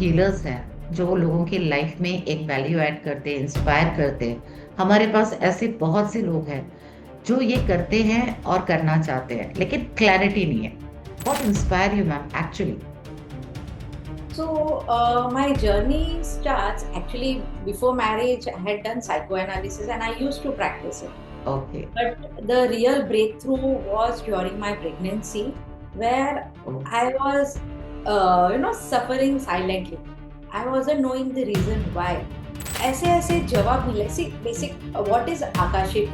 Healers हैं जो लोगों की लाइफ में एक वैल्यू ऐड करते हैं, इंस्पायर करते हैं। हमारे पास ऐसे बहुत से लोग हैं जो ये करते हैं और करना चाहते हैं, लेकिन क्लैरिटी नहीं है। What inspire you ma'am actually? My journey starts actually before marriage. I had done psychoanalysis and I used to practice it. Okay. But the real breakthrough was during my pregnancy, where I was, suffering silently. I wasn't knowing the reason why. ऐसे ऐसे जवाब मिले see basic what is Akashic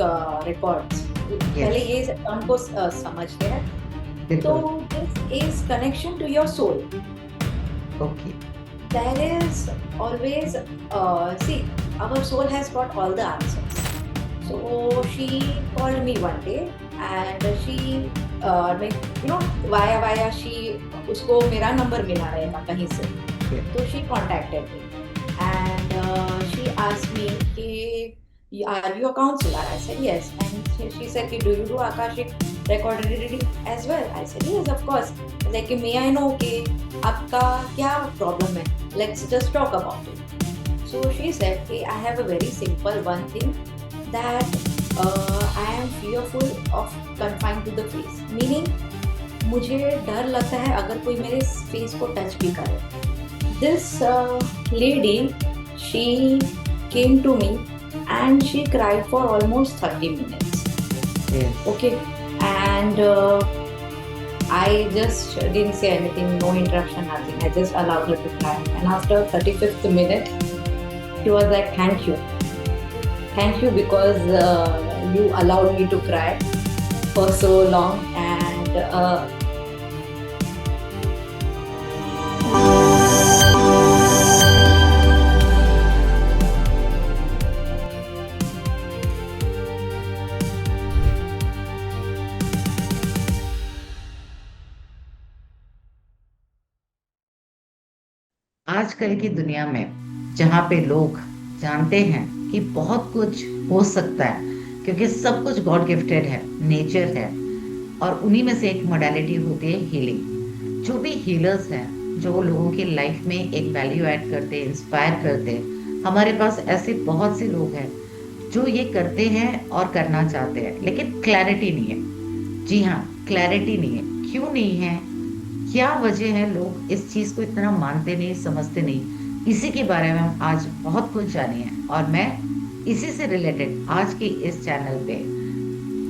records, पहले yes. ये हमको समझते हैं। तो बिल्कुल। This is connection to your soul. Okay. There is always, see, our soul has got all the answers. So she called me one day and she, like, via she, उसको मेरा number मिला रहेगा कहीं से, तो she contacted me and she asked me कि are you a counselor? I said yes, and she said कि do you do Akashic recorded reading as well? I said yes, of course. Like may I know कि आपका क्या problem है? Let's just talk about it. So she said कि I have a very simple one thing, that I am fearful of confined to the face. Meaning मुझे डर लगता है अगर कोई मेरे फेस को टच भी करे. This lady, she came to me and she cried for almost 30 minutes. Yes. Okay, and I just didn't say anything, no interruption, nothing. I just allowed her to cry. And after 35th minute, she was like, thank you because you allowed me to cry for so long. And आजकल की दुनिया में जहाँ पे लोग जानते हैं कि बहुत कुछ हो सकता है, क्योंकि सब कुछ गॉड गिफ्टेड है, नेचर है, और उन्हीं में से एक मोडालिटी होती है हीलिंग। जो भी हीलर्स हैं जो लोगों की लाइफ में एक वैल्यू ऐड करते हैं, इंस्पायर करते हैं, हमारे पास ऐसे बहुत से लोग हैं जो ये करते हैं और करना चाहते हैं, लेकिन क्लैरिटी नहीं है। जी हाँ, क्लैरिटी नहीं है। क्यों नहीं है? क्या वजह है? लोग इस चीज को इतना मानते नहीं, समझते नहीं। इसी के बारे में हम आज बहुत कुछ जाने हैं, और मैं इसी से रिलेटेड आज की इस चैनल पे,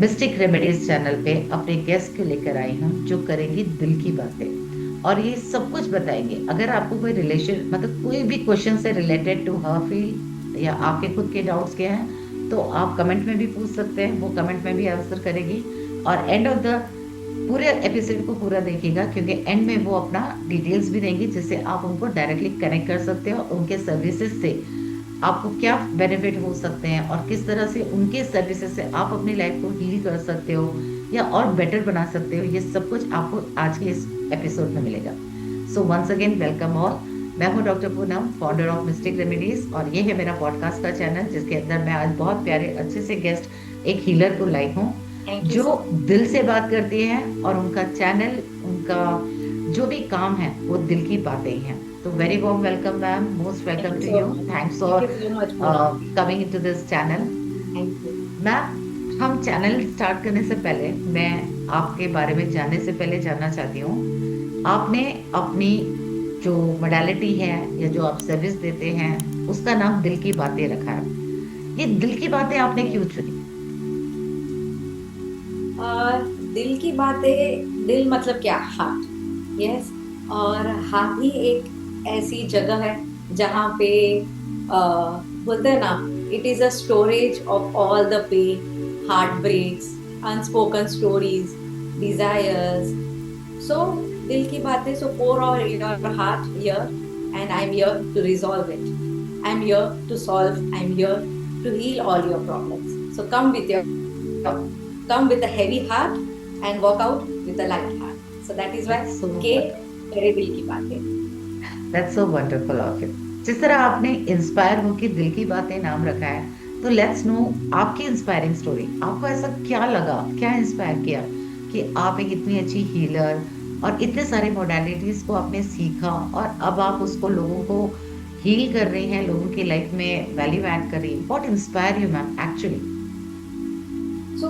मिस्टिक रेमेडीज चैनल पे, अपने गेस्ट को लेकर आई हूँ जो करेंगी दिल की बातें, और ये सब कुछ बताएंगे। अगर आपको कोई रिलेशन, मतलब कोई भी क्वेश्चन से रिलेटेड टू हर फील्ड, या आपके खुद के डाउट्स के हैं, तो आप कमेंट में भी पूछ सकते हैं, वो कमेंट में भी आंसर करेगी। और एंड ऑफ द पूरे एपिसोड को पूरा देखिएगा, क्योंकि एंड में वो अपना डिटेल्स भी देंगे जिससे आप उनको डायरेक्टली कनेक्ट कर सकते हो। उनके सर्विसेज से आपको क्या बेनिफिट हो सकते हैं, और किस तरह से उनके सर्विसेज से आप अपनी लाइफ को हील कर सकते हो या और बेटर बना सकते हो, ये सब कुछ आपको आज के इस एपिसोड में मिलेगा। So once again welcome all. मैं हूँ doctor Poonam, founder of Mystic Remedies, और ये है मेरा पॉडकास्ट का चैनल जिसके अंदर मैं आज बहुत प्यारे अच्छे से गेस्ट, एक हीलर को लाई हूँ thank you जो so much. दिल से बात करती हैं, और उनका चैनल, उनका जो भी काम है वो दिल की बातें ही हैं। तो very warm welcome ma'am, most Thank welcome you to so you. much. Thanks Thank for you so much, Poonam. Coming into this channel. Thank you. Ma'am, हम चैनल स्टार्ट करने से पहले, मैं आपके बारे में जानने से पहले जानना चाहती हूँ, आपने अपनी जो मोडालिटी है या जो आप सर्विस देते हैं उसका नाम दिल की बातें रखा है। ये दिल की बातें आपने क्यों चुनी? दिल की बातें, दिल मतलब क्या? Heart, yes. और हार्ट ही एक ऐसी जगह है जहाँ पे बोलते हैं ना, it is a storage of all the pain, heartbreaks, unspoken stories, desires. So दिल की बातें, सो पोर और your heart here, and I am here to resolve it. I am here to solve, I am here to heal all your problems. So come with your, come with a heavy heart and walk out with a light heart. So that is why that's so के मेरे दिल की बातें. That's so wonderful of you. जिस तरह आपने inspire होकर दिल की बातें नाम रखा है, तो लेट्स नो आपकी इंस्पायरिंग स्टोरी। आपको ऐसा क्या लगा, क्या इंस्पायर किया कि आप एक इतनी अच्छी हीलर, और इतने सारे मोडालिटीज को आपने सीखा और अब आप उसको लोगों को हील कर रही हैं, लोगों की लाइफ में वैल्यू ऐड कर रही हैं। What inspire you ma'am actually? So,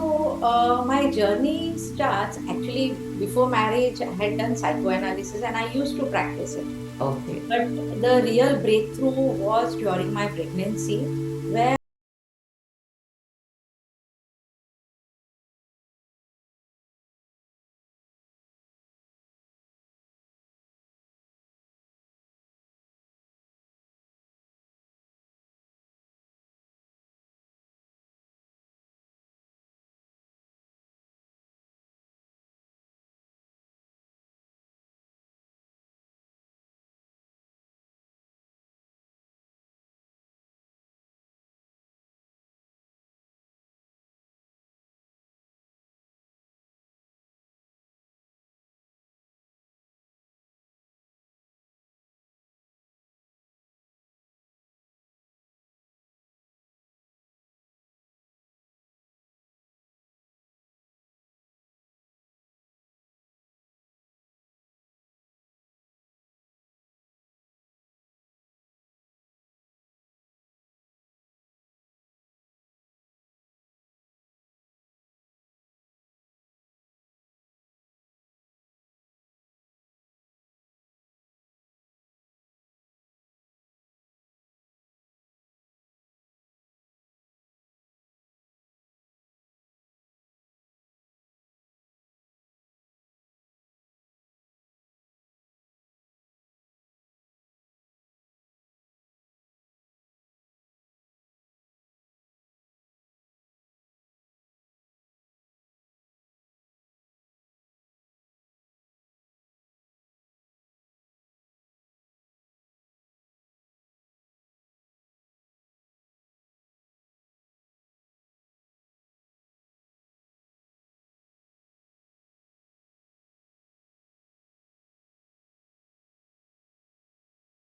my journey starts actually before marriage. I had done psychoanalysis and I used to practice it. Okay. But the real breakthrough was during my pregnancy, where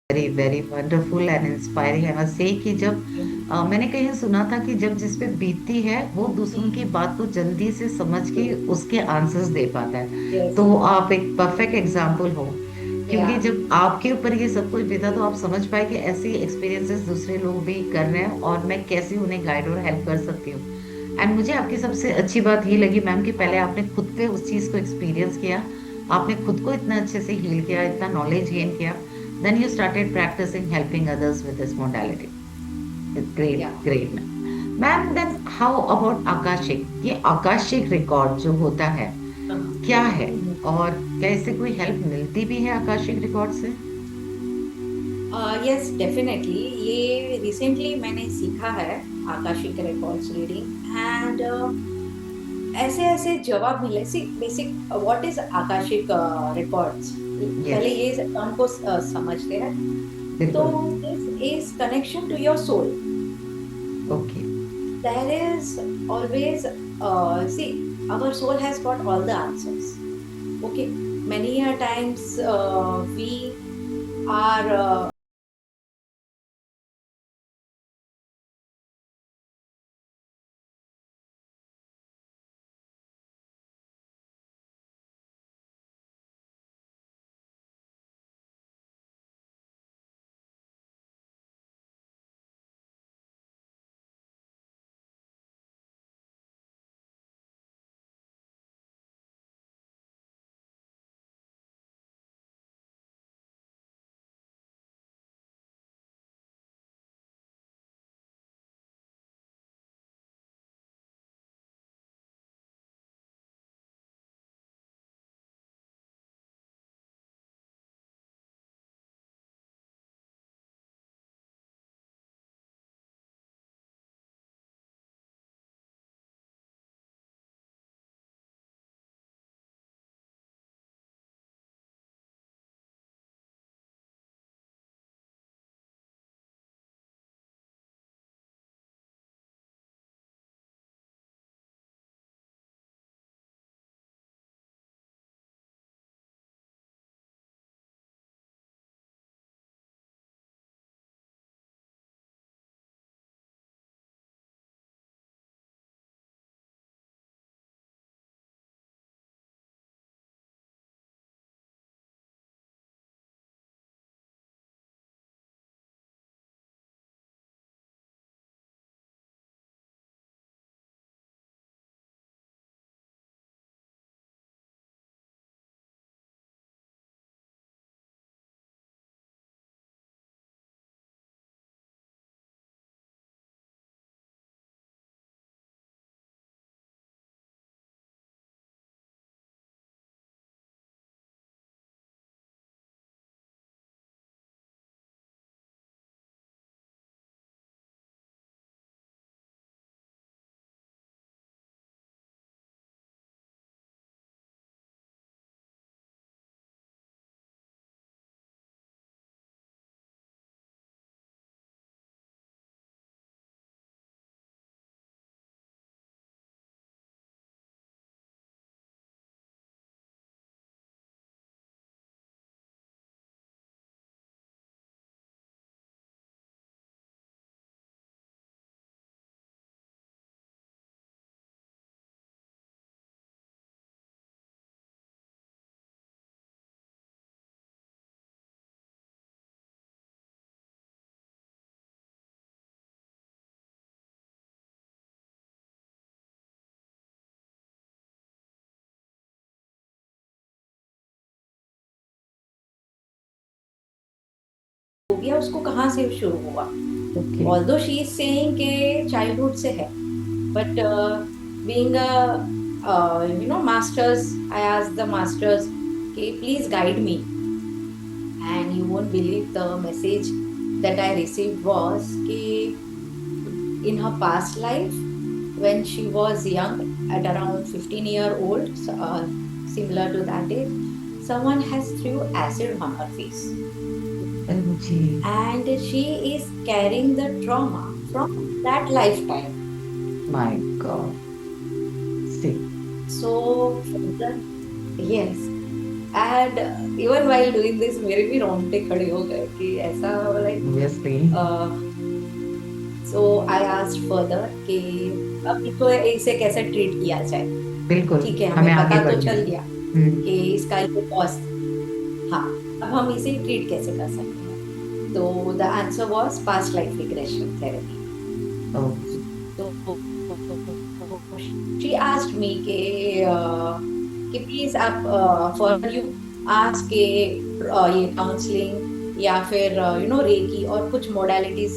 very very wonderful and inspiring. I must say कि जब मैंने कहीं सुना था कि जब जिस पे बीतती है वो दूसरों की बात को जल्दी से समझ के उसके आंसर्स दे पाता है, yes, तो आप एक परफेक्ट एग्जाम्पल हो। क्योंकि yeah, जब आपके ऊपर ये सब कुछ बीता तो आप समझ पाए कि ऐसे एक्सपीरियंसेस दूसरे लोग भी कर रहे हैं और मैं कैसे उन्हें गाइड और हेल्प कर सकती हूँ। एंड मुझे आपकी सबसे अच्छी बात ये लगी मैम कि पहले आपने खुद पे उस चीज को एक्सपीरियंस किया, आपने खुद को इतना अच्छे से हील किया, इतना नॉलेज गेन किया, then you started practicing helping others with this modality. It's great, yeah. great. Ma'am then how about Akashic, ये आकाशिक रिकॉर्ड जो होता है क्या है, Mhm. और क्या इससे कोई हेल्प मिलती भी है आकाशिक रिकॉर्ड से? यस डेफिनेटली, ये रिसेंटली मैंने सीखा है आकाशिक रिकॉर्ड्स रीडिंग एंड ऐसे ऐसे जवाब मिले। See basic what is Akashic records, yes. पहले ये टर्म को समझते हैं। तो बिल्कुल। This is connection to your soul. Okay. There is always, see, our soul has got all the answers. Okay, many a times we are phobia उसको कहाँ से शुरू हुआ. Okay. Although she is saying के चाइल्डहुड से है, but being a masters, I asked the masters कि please guide me, and you won't believe the message that I received was कि in her past life, when she was young, at around 15-year old, similar to that age, someone has threw acid on her face, जी. and she is carrying the trauma from that lifetime. My God. See. So further, yes, and even while doing this मेरे भी रोंगटे खड़े हो गए कि ऐसा, like, obviously. So I asked further कि अब इसको इसे कैसे ट्रीट किया जाए. बिल्कुल. ठीक है, हमें हमें आगे पता तो बढ़ना चल है. गया हम्म. कि इसका ये कॉज. हाँ, अब हम इसे ट्रीट कैसे कर सकते हैं. तो the answer was past life regression therapy. Okay. तो शी आस्क्ड मी कि प्लीज आप फॉर यू आस्क के ये काउंसलिंग या फिर रेकी और कुछ modalities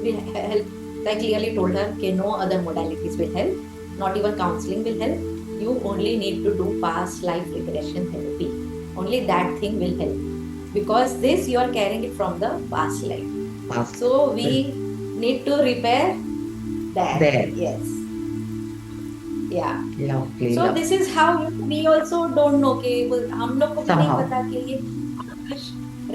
will help. I clearly told her कि no other modalities will help, not even counseling will help. You only need to do past life regression therapy. Only that thing will help, because this you are carrying it from the past life. Past. So we need to repair that. There. Yes. Yeah. Lovely. So love. this is how we also don't know कि हम लोग को भी नहीं Somehow. पता कि ये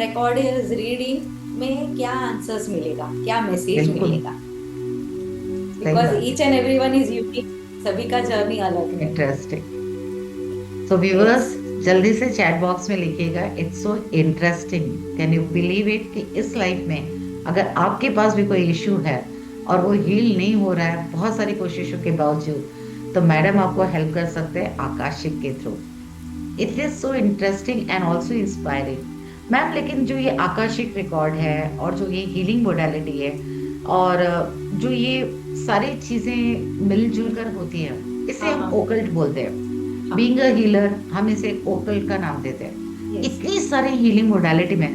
record reading में क्या आंसर्स मिलेगा, क्या मैसेज बिल्कुल. मिलेगा. सही बिकॉज बात है. Each and every one is unique. सभी का जर्नी अलग है. इंटरेस्टिंग. So yes. व्यूअर्स, जल्दी से चैट बॉक्स में लिखिएगा, it's so interesting. Can you believe it कि इस लाइफ में अगर आपके पास भी कोई इशू है और वो हील नहीं हो रहा है बहुत सारी कोशिशों के बावजूद, तो मैडम आपको हेल्प कर सकते हैं आकाशिक के through. It is so interesting and also inspiring. Ma'am, लेकिन जो ये आकाशिक रिकॉर्ड है और जो ये हीलिंग मोडालिटी है और जो ये सारी चीजें मिलजुल कर होती है, इसे हाँ हम हाँ ओकल्ट बोलते हैं. हाँ. बीइंग अ हीलर हम इसे ओकल्ट का नाम देते हैं. यस. इतनी सारी हीलिंग मोडालिटी में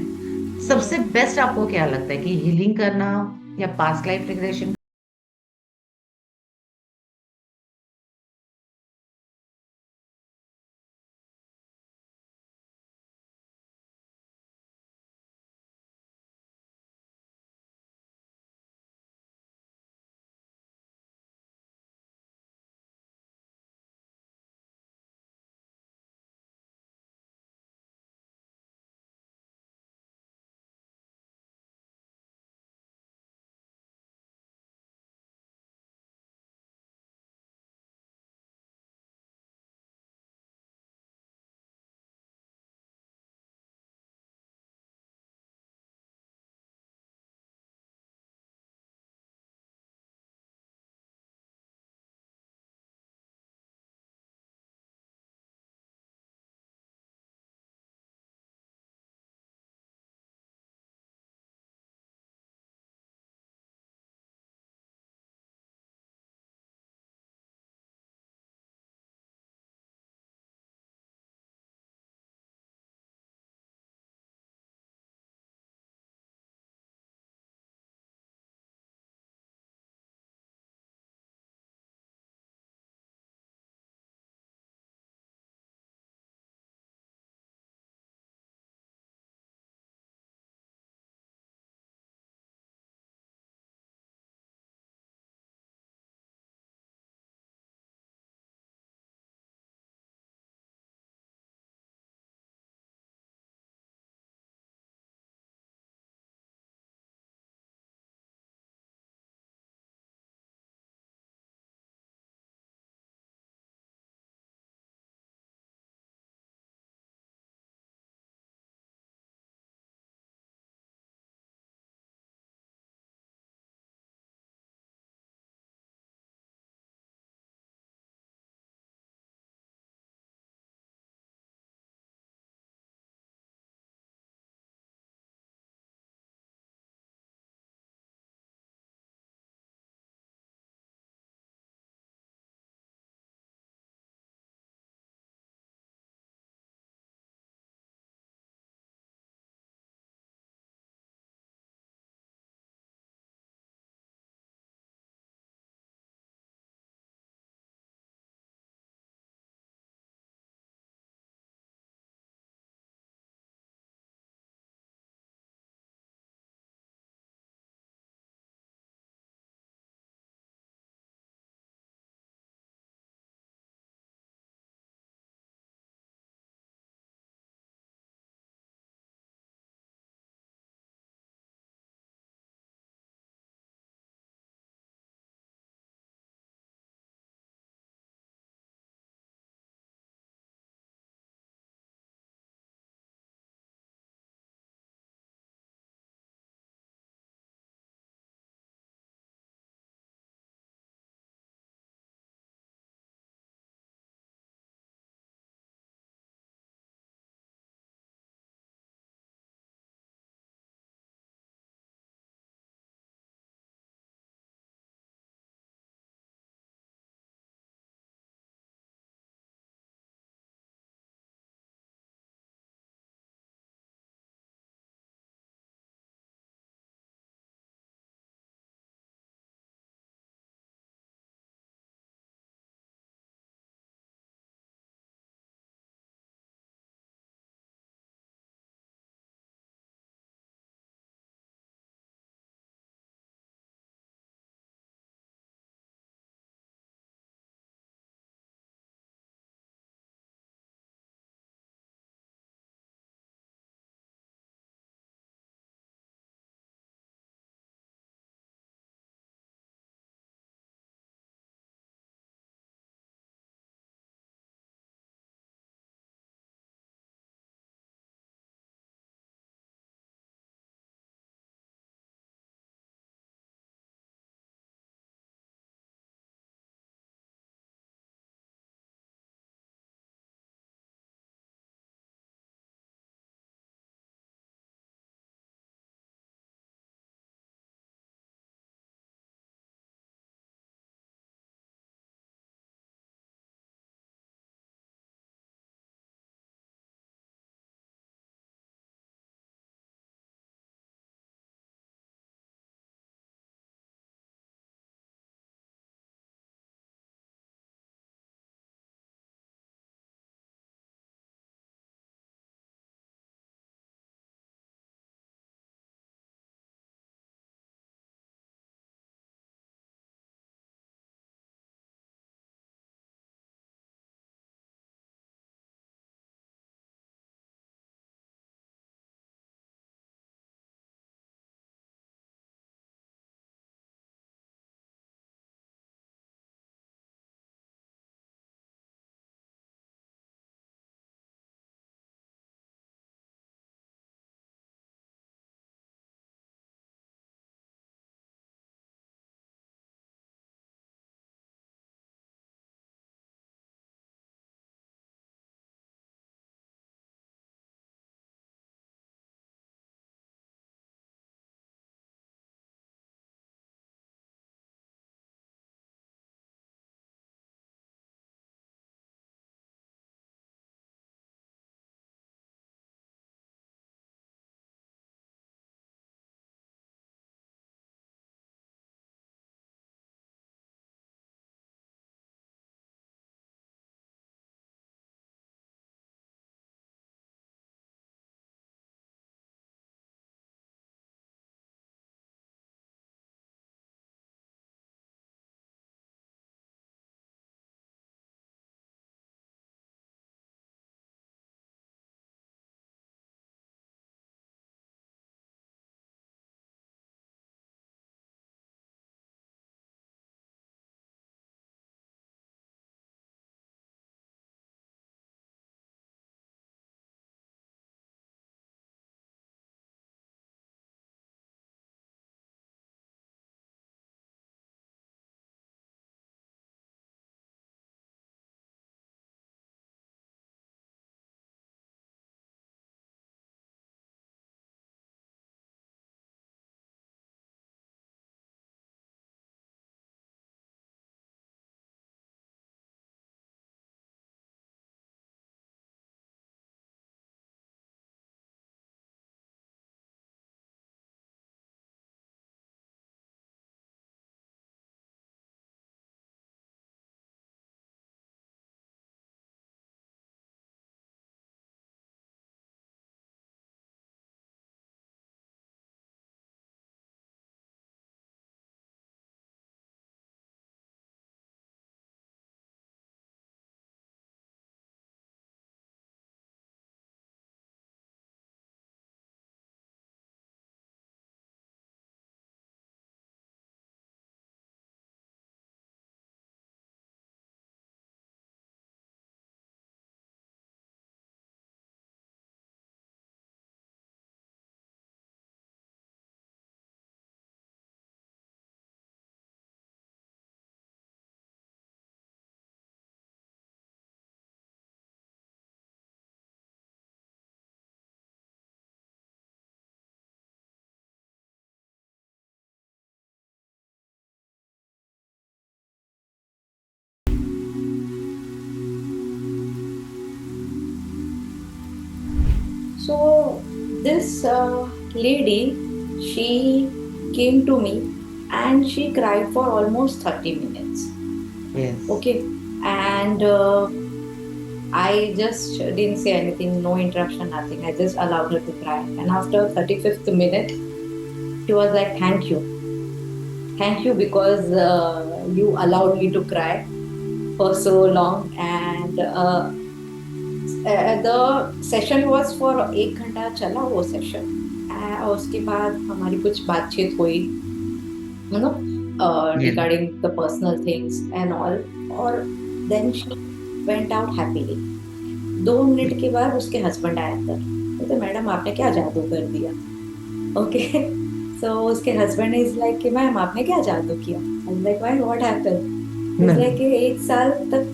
सबसे हम्म. बेस्ट आपको क्या लगता है कि हीलिंग करना या past life regression? So this lady, she came to me and she cried for almost 30 minutes. Yes. Okay. And I just didn't say anything, no interruption, nothing. I just allowed her to cry. And after 35th minute, she was like, "Thank you. Thank you because you allowed me to cry for so long." And the session was for 1 घंटा चला वो session. और उसके बाद हमारी कुछ बातचीत हुई, you know, Yes. regarding the personal things and all, और then she went out happily। 2 minute के बाद उसके हस्बैंड आया अंदर, बोलते मैडम आपने क्या जादू कर दिया। ओके। सो उसके हस्बैंड इज लाइक कि मैम आपने क्या जादू किया। I like why what happened. Is No. Like कि 1 साल तक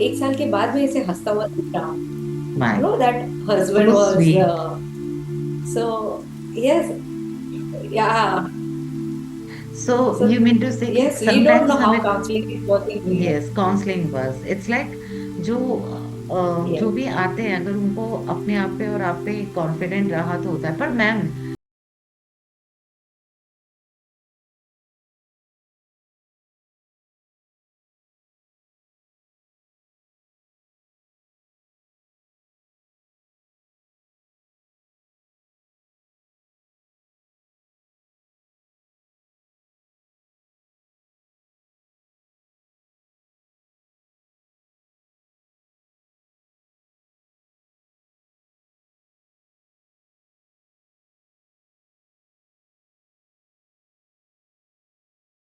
1 साल के बाद मैं इसे हंसता हुआ देख रहा हूँ। You My. Know that husband So was sweet. So yes yeah. So so you mean to say कि yes we don't know sometimes how हमें, counselling is working here. yes, counseling बस it's like जो जो yes भी आते हैं अगर उनको अपने आप पे और आप पे कॉन्फिडेंट रहा तो होता है, पर मैम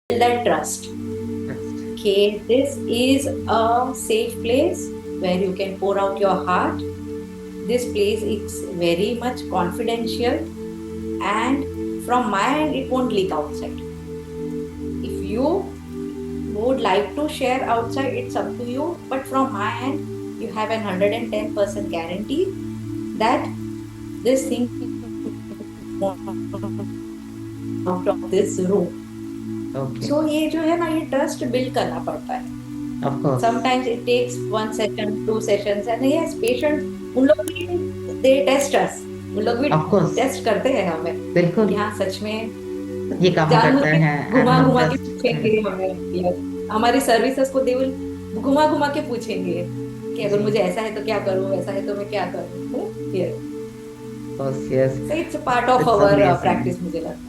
दैट ट्रस्ट कि this is a safe place where you can pour out your heart. This place is very much confidential, and from my end it won't leak outside. If you would like to share outside, it's up to you, but from my end you have an 110% guarantee that this thing out of this room. okay, So ये जो है ना, ये trust build करना पड़ता है। of course, Sometimes it takes 1 session, 2 sessions, and yes, patient उन लोग भी they test us, उन लोग भी of course, टेस्ट करते हैं हमें बिल्कुल, कि हाँ सच में, ये काम जानबूझ करता के है एंड घुमा हम घुमा के ट्रस्ट पूछेंगे करें। हमें। Yes, हमारी सर्विसेज को दे विल घुमा घुमा के पूछेंगे कि अगर जी, मुझे ऐसा है तो क्या करूँ, ऐसा है तो मैं क्या करूँ। Yes, बस yes, so it's a part of it's our amazing. practice मुझे लगता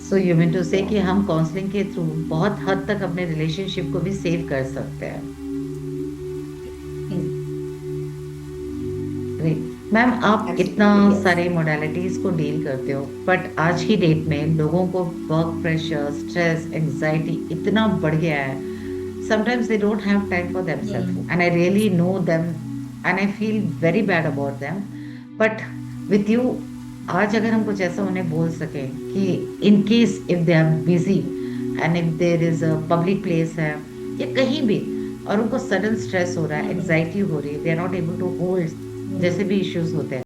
सो यू मीन टू है। से कि हम काउंसलिंग के थ्रू बहुत हद तक अपने रिलेशनशिप को भी सेव कर सकते हैं। Yeah, ग्रेट मैम, आप इतना absolutely yes। सारे मोडालिटीज को डील करते हो, बट आज की डेट में लोगों को वर्क प्रेशर, स्ट्रेस, एंजाइटी इतना बढ़ गया है, sometimes they don't have time for themselves Hmm. and I really know them and I feel very bad about them, but with you आज अगर हम कुछ ऐसा उन्हें बोल सकें कि in case if they are busy and if there is a public place है या कहीं भी और उनको सडन स्ट्रेस हो रहा है, Hmm. एंजाइटी हो रही है, they are not able to hold Hmm. जैसे भी इश्यूज होते हैं,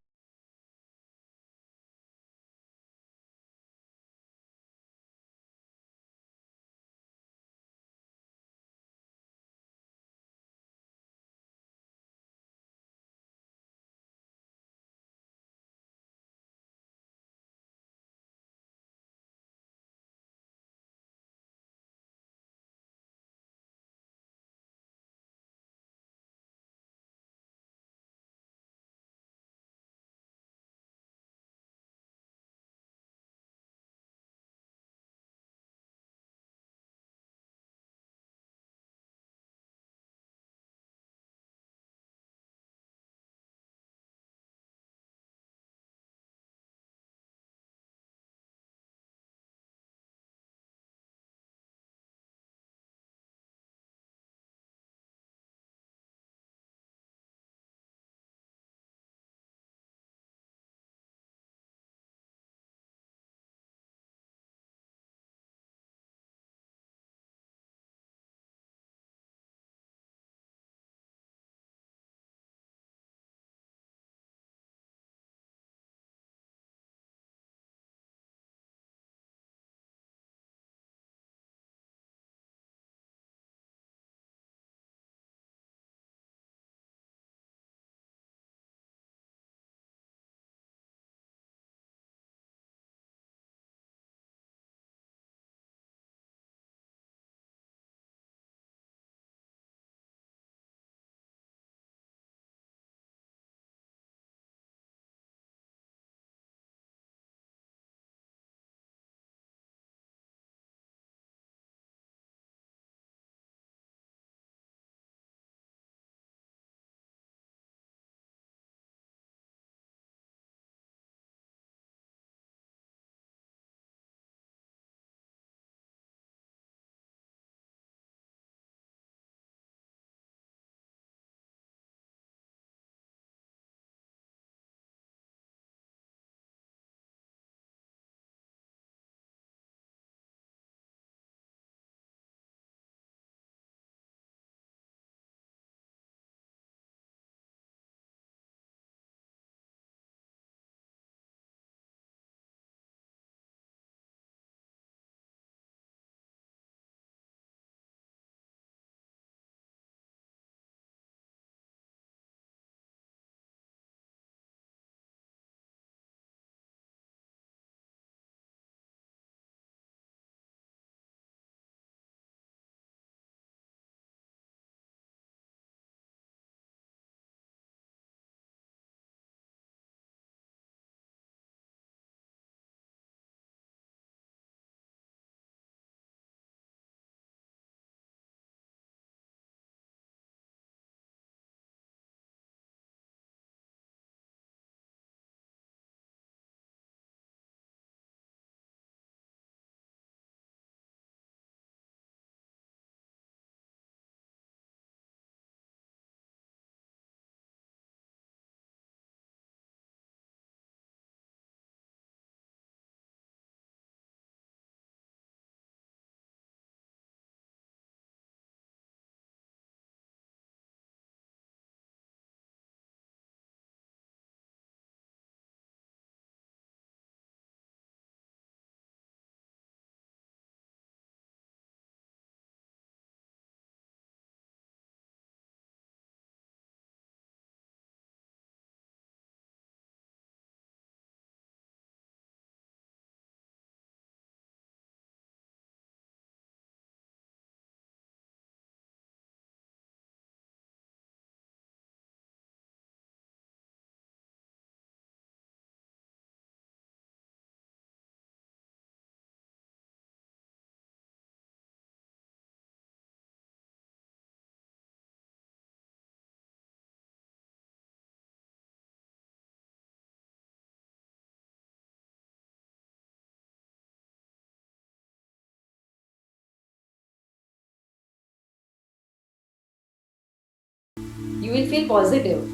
will feel positive.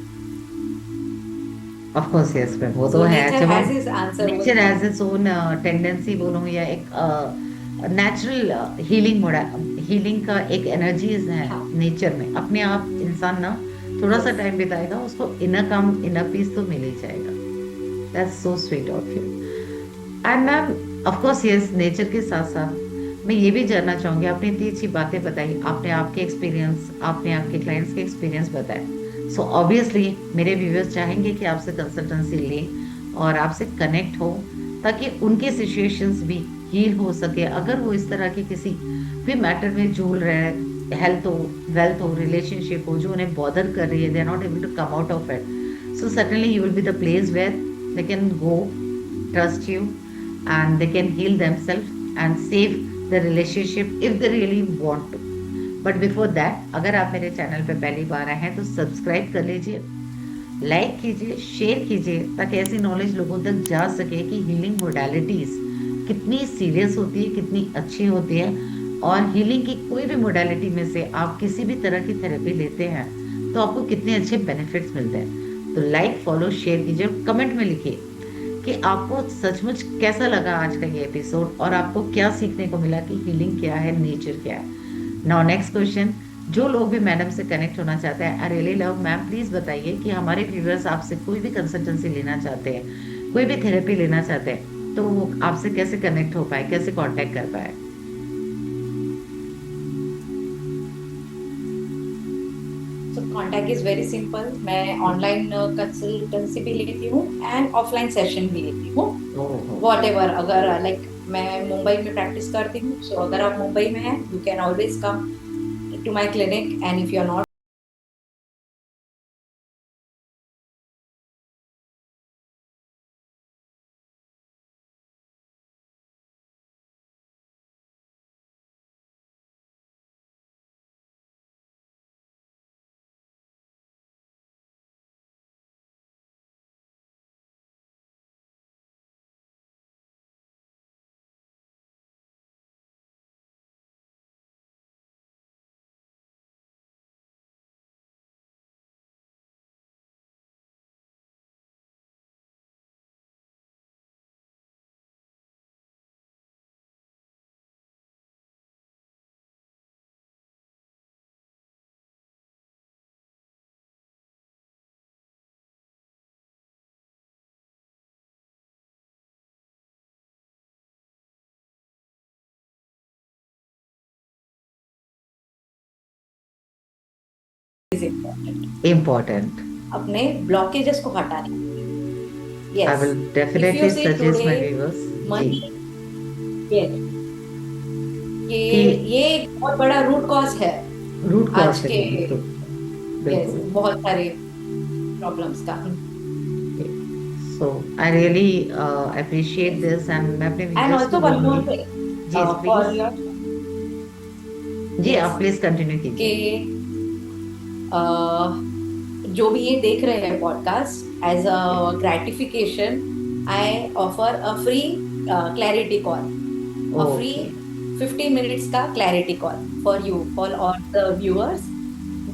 Of course yes ma'am, वो तो So है। nature जब has हम his answer over nature here. Has its own tendency बोलूँ, या एक नेचुरल हीलिंग मोड, हीलिंग का एक एनर्जीज है हाँ. नेचर में। अपने आप इंसान ना थोड़ा सा Yes. टाइम बिताएगा, उसको इनर काम इनर पीस तो मिल ही जाएगा। That's so sweet of you. And ma'am of course yes, nature के साथ साथ मैं ये भी जानना चाहूंगी, आपने इतनी अच्छी बातें बताई, आपने आपके एक्सपीरियंस, आपने आपके क्लाइंट्स के एक्सपीरियंस बताए। सो ऑब्वियसली मेरे व्यूअर्स चाहेंगे कि आपसे कंसल्टेंसी लें और आपसे कनेक्ट हो, ताकि उनके सिचुएशंस भी हील हो सके। अगर वो इस तरह के किसी भी मैटर में झूल रहे हैं, हेल्थ हो, वेल्थ हो, रिलेशनशिप हो, जो उन्हें बॉदर कर रही है, they are not able to come out of it, so certainly you will be the place where they can go, trust you, and they can heal themselves and save the relationship if they really want to. But before that, अगर आप मेरे channel पे पहली बार आए हैं तो subscribe कर लीजिए, लाइक कीजिए, शेयर कीजिए, ताकि ऐसी नॉलेज लोगों तक जा सके कि हीलिंग मोडालिटीज कितनी सीरियस होती है, कितनी अच्छी होती है। और हीलिंग की कोई भी मोडालिटी में से आप किसी भी तरह की थेरेपी लेते हैं तो आपको कितने अच्छे बेनिफिट्स मिलते हैं। तो लाइक, फॉलो, शेयर कीजिए और कमेंट में लिखिए कि आपको सचमुच कैसा लगा आज का ये एपिसोड, और आपको क्या सीखने को मिला कि हीलिंग क्या है, नेचर क्या है। नाउ नेक्स्ट क्वेश्चन, जो लोग भी मैडम से कनेक्ट होना चाहते हैं, I really love ma'am, please बताइए कि हमारे व्यूअर्स आपसे कोई भी कंसल्टेंसी लेना चाहते हैं, कोई भी थेरेपी लेना चाहते हैं, तो वो आपसे कैसे कनेक्ट हो पाए, कैसे कांटेक्ट कर पाए। So contact is very simple. मैं ऑनलाइन कंसल्टेंसी भी लेती हूँ एंड ऑफलाइन सेशन भी लेती हूँ। ओहो, Whatever, अगर लाइक मैं मुंबई में प्रैक्टिस करती हूँ, सो अगर आप मुंबई में हैं, you can always come to my clinic, and if you are not is important important. अपने ब्लॉकेजेस को हटाने। I yes, will if you definitely see suggest today my viewers जी, मनी, ये कि ये एक बहुत बड़ा रूट कॉज है रूट आज कॉज के, है तो यस, बिल्कुल। बहुत सारे प्रॉब्लम्स का। So I really appreciate this, and मैं अपने एंड व्यूअर्स को ऑल्सो वन बोलूंगी। मोर जी थिंग फॉर प्लीज, योर, जी यस, आप प्लीज कंटिन्यू कि कीजिए। जो भी ये देख रहे हैं podcast, as a gratification I offer a free clarity call, a free okay, 15 minutes का clarity call for you, for all the viewers.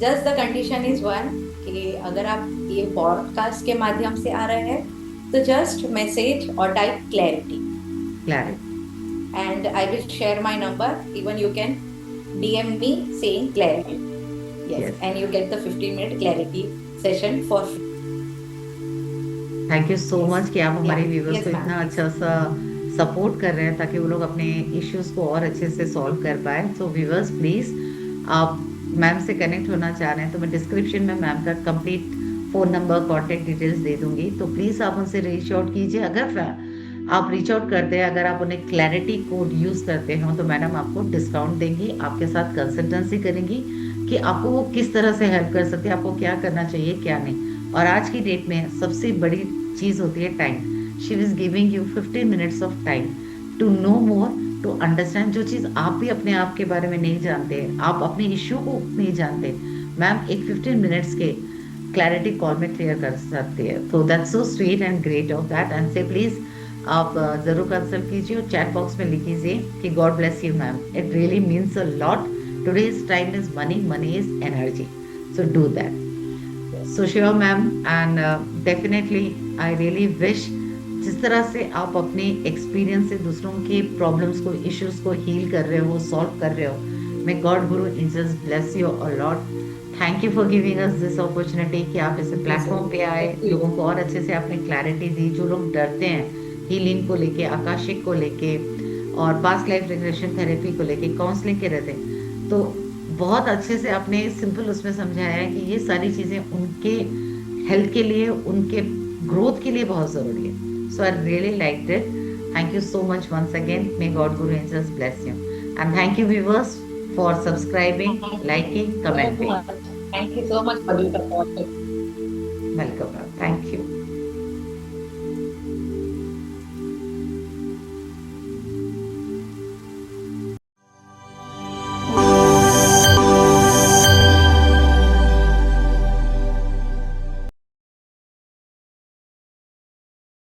Just the condition is one, कि अगर आप ये पॉडकास्ट के माध्यम से आ रहे हैं तो जस्ट मैसेज और type clarity, clarity, and I will share my number. Even you can DM me saying clarity. Yes, yes. and you get the 15-minute clarity session for free. Thank you so Yes, much कि आप हमारे yeah, viewers yes, को ma'am. इतना अच्छा सा support कर रहे हैं, ताकि वो लोग अपने इश्यूज को और अच्छे से सॉल्व कर पाए। सो व्यूवर्स प्लीज, आप मैम से कनेक्ट होना चाह रहे हैं तो मैं डिस्क्रिप्शन में मैम का complete phone number, contact details दे दूंगी, तो प्लीज़ आप उनसे रीच आउट कीजिए। अगर आप रीच आउट करते हैं, अगर आप उन्हें क्लैरिटी कोड यूज़ करते हो, तो मैडम आपको डिस्काउंट देंगी, आपके साथ कंसल्टेंसी करेंगी कि आपको वो किस तरह से हेल्प कर सकते हैं, आपको क्या करना चाहिए, क्या नहीं। और आज की डेट में सबसे बड़ी चीज़ होती है time. She is giving you 15 minutes of time to know more, to understand. जो चीज़ आप भी अपने आप के बारे में नहीं जानते, आप अपने इश्यू को नहीं जानते, मैम एक 15 मिनट्स के क्लैरिटी कॉल में क्लियर कर सकती है। तो that's so sweet and great of that, and से प्लीज़ आप ज़रूर कंसल्ट कीजिए और चैट बॉक्स में लिख कीजिए कि God bless you ma'am, it really means a lot. Today's time is money, money is energy, so do that. So sure ma'am, and definitely I really wish जिस तरह से आप अपने एक्सपीरियंस से दूसरों के प्रॉब्लम्स को, इश्यूज को हील कर रहे हो, सॉल्व कर रहे हो, may God guru angels bless you a lot. Thank you for giving us this opportunity कि आप इस जी सर, प्लेटफॉर्म पे आए, थैंक यू। लोगों को और अच्छे से आपने क्लैरिटी दी। जो लोग डरते हैं हीलिंग को लेके, आकाशिक को लेके और पास्ट लाइफ रिग्रेशन थेरेपी को लेके, काउंसलिंग के रहते हैं, तो बहुत अच्छे से आपने सिंपल उसमें समझाया है कि ये सारी चीज़ें उनके हेल्थ के लिए, उनके ग्रोथ के लिए बहुत ज़रूरी है। So I really like it. Thank you so much once again. May God Guru Angels bless you. And thank you viewers for subscribing, Thank you liking, so commenting. much. Thank you so much for the support. Welcome.